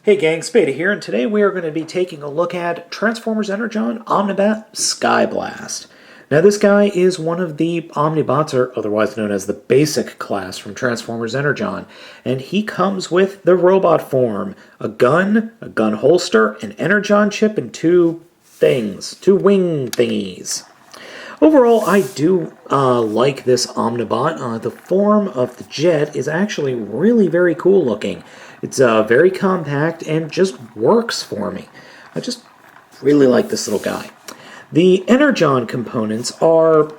Hey gang, Spada here, and today we are going to be taking a look at Transformers Energon Omnibat Skyblast. Now this guy is one of the Omnibots, or otherwise known as the basic class from Transformers Energon, and he comes with the robot form, a gun holster, an Energon chip, and two wing thingies. Overall, I do like this Omnibot. The form of the jet is actually really very cool looking. It's very compact and just works for me. I just really like this little guy. The Energon components are,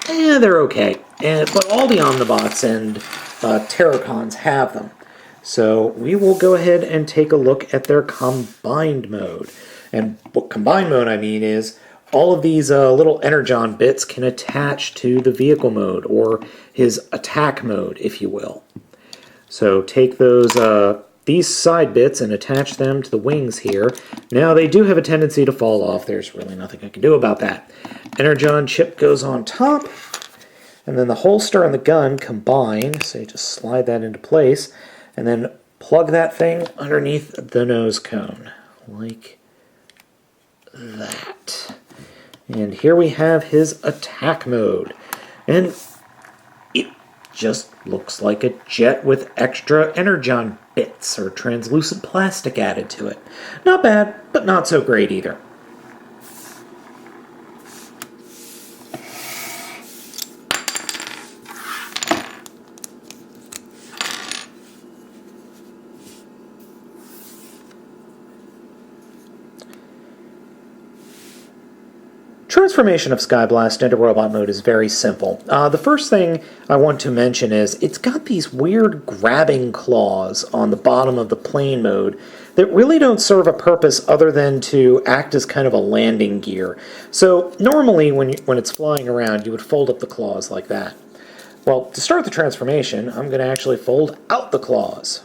they're okay. But all the Omnibots and Terracons have them. So we will go ahead and take a look at their combined mode. And what combined mode I mean is all of these little Energon bits can attach to the vehicle mode, or his attack mode, if you will. So take these side bits and attach them to the wings here. Now they do have a tendency to fall off. There's really nothing I can do about that. Energon chip goes on top, and then the holster and the gun combine. So you just slide that into place, and then plug that thing underneath the nose cone, like that. And here we have his attack mode. And it just looks like a jet with extra Energon bits or translucent plastic added to it. Not bad, but not so great either. Transformation of Skyblast into robot mode is very simple. The first thing I want to mention is it's got these weird grabbing claws on the bottom of the plane mode that really don't serve a purpose other than to act as kind of a landing gear. So normally when it's flying around, you would fold up the claws like that. Well, to start the transformation, I'm going to actually fold out the claws.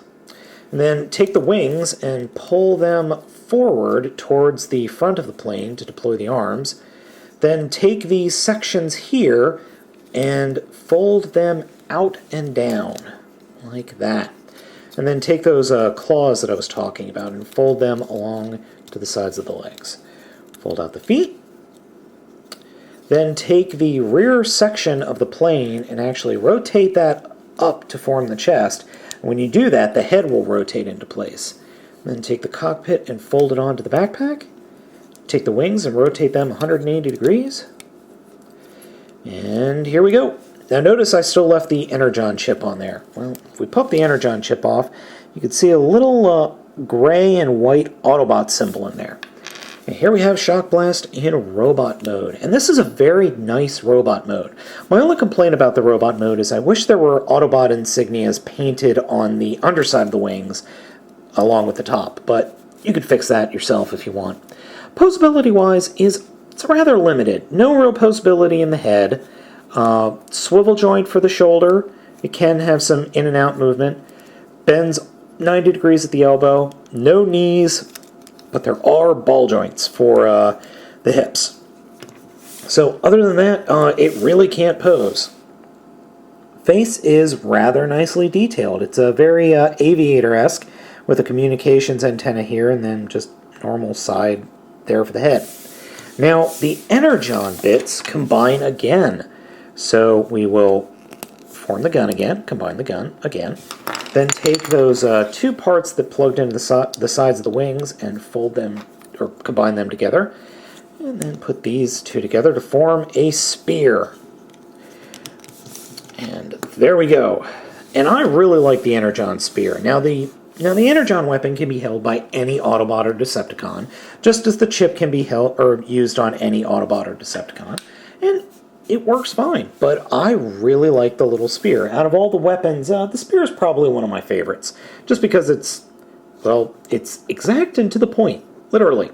And then take the wings and pull them forward towards the front of the plane to deploy the arms. Then take these sections here and fold them out and down, like that. And then take those claws that I was talking about and fold them along to the sides of the legs. Fold out the feet. Then take the rear section of the plane and actually rotate that up to form the chest. And when you do that, the head will rotate into place. Then take the cockpit and fold it onto the backpack. Take the wings and rotate them 180 degrees. And here we go. Now notice I still left the Energon chip on there. Well, if we pop the Energon chip off, you can see a little gray and white Autobot symbol in there. And here we have Shock Blast in robot mode. And this is a very nice robot mode. My only complaint about the robot mode is I wish there were Autobot insignias painted on the underside of the wings along with the top. But you could fix that yourself if you want. Posability-wise, it's rather limited. No real posability in the head. Swivel joint for the shoulder. It can have some in and out movement. Bends 90 degrees at the elbow. No knees, but there are ball joints for the hips. So other than that, it really can't pose. Face is rather nicely detailed. It's a very aviator-esque with a communications antenna here and then just normal side there for the head. Now, the Energon bits combine again. So we will form the gun again, combine the gun again, then take those two parts that plugged into the sides of the wings and fold them, or combine them together, and then put these two together to form a spear. And there we go. And I really like the Energon spear. Now the Energon weapon can be held by any Autobot or Decepticon, just as the chip can be held or used on any Autobot or Decepticon, and it works fine. But I really like the little spear. Out of all the weapons, the spear is probably one of my favorites, just because it's exact and to the point, literally.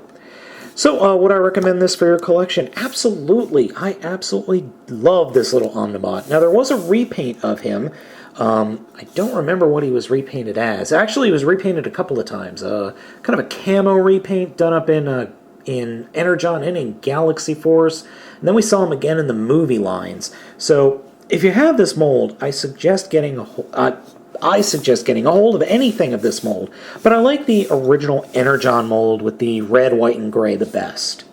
So would I recommend this for your collection? Absolutely. I absolutely love this little Omnibot. Now there was a repaint of him. I don't remember what he was repainted as. Actually, he was repainted a couple of times. Kind of a camo repaint done up in Energon and in Galaxy Force. And then we saw him again in the movie lines. So if you have this mold, I suggest getting I suggest getting a hold of anything of this mold, but I like the original Energon mold with the red, white, and gray the best.